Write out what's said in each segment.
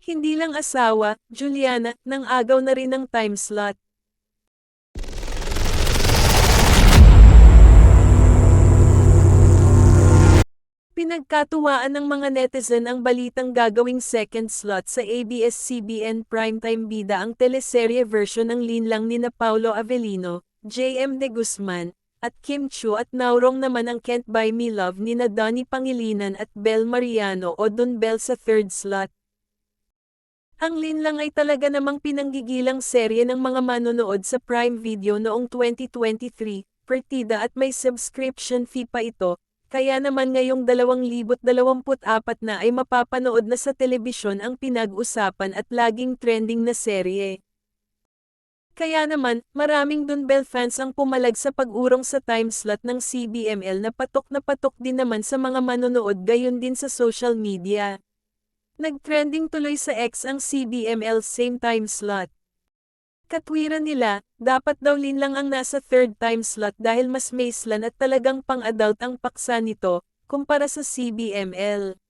Hindi lang asawa, Juliana, nang agaw na rin ng time slot. Pinagkatuwaan ng mga netizen ang balitang gagawing second slot sa ABS-CBN Primetime Bida ang teleserye version ng linlang nina Paulo Avellino, JM De Guzman, at Kim Chiu at naurong naman ang Can't Buy Me Love nina Donnie Pangilinan at Bel Mariano o Don Bel sa third slot. Ang linlang ay talaga namang pinanggigilang serye ng mga manonood sa Prime Video noong 2023, partida at may subscription fee pa ito. Kaya naman ngayong 2024 na ay mapapanood na sa telebisyon ang pinag-usapan at laging trending na serye. Kaya naman, maraming Don Bell fans ang pumalag sa pag-urong sa time slot ng CBML na patok din naman sa mga manonood gayon din sa social media. Nag-trending tuloy sa X ang CBML same time slot. Katwiran nila, dapat daw linlang ang nasa third time slot dahil mas maislan at talagang pang-adult ang paksa nito, kumpara sa CBML.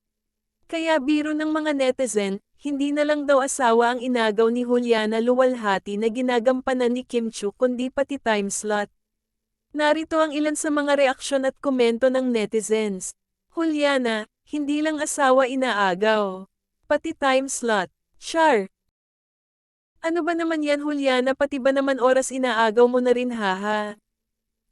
Kaya biro ng mga netizen, hindi na lang daw asawa ang inagaw ni Juliana Luwalhati na ginagampanan ni Kim Chiu kundi pati time slot. Narito ang ilan sa mga reaksyon at komento ng netizens. Juliana, hindi lang asawa inaagaw. Pati time slot. Char! Ano ba naman yan Juliana pati ba naman oras inaagaw mo na rin haha?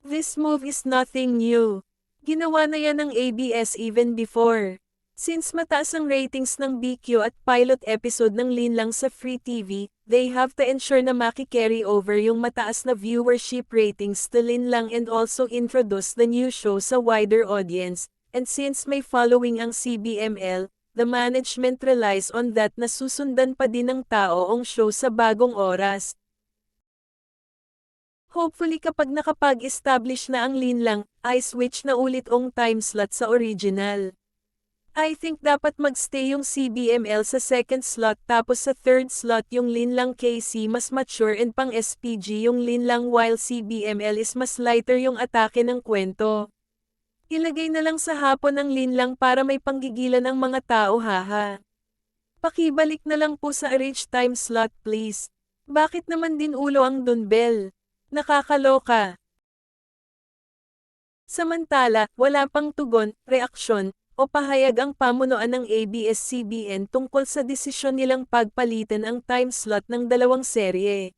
This move is nothing new. Ginawa na yan ng ABS even before. Since mataas ang ratings ng BQ at pilot episode ng linlang sa Free TV, they have to ensure na maki-carry over yung mataas na viewership ratings to linlang and also introduce the new show sa wider audience, and since may following ang CBML, the management relies on that na susundan pa din ng tao ang show sa bagong oras. Hopefully kapag nakapag-establish na ang linlang, ay switch na ulit ang time slot sa original. I think dapat magstay yung CBML sa second slot tapos sa third slot yung linlang KC mas mature and pang SPG yung linlang while CBML is mas lighter yung atake ng kwento. Ilagay na lang sa hapon ang linlang para may panggigilan ang mga tao haha. Pakibalik na lang po sa arrange time slot please. Bakit naman din ulo ang Don Bell? Nakakaloka. Samantala, wala pang tugon, reaksyon, o pahayag ang pamunuan ng ABS-CBN tungkol sa desisyon nilang pagpalitan ang time slot ng dalawang serye.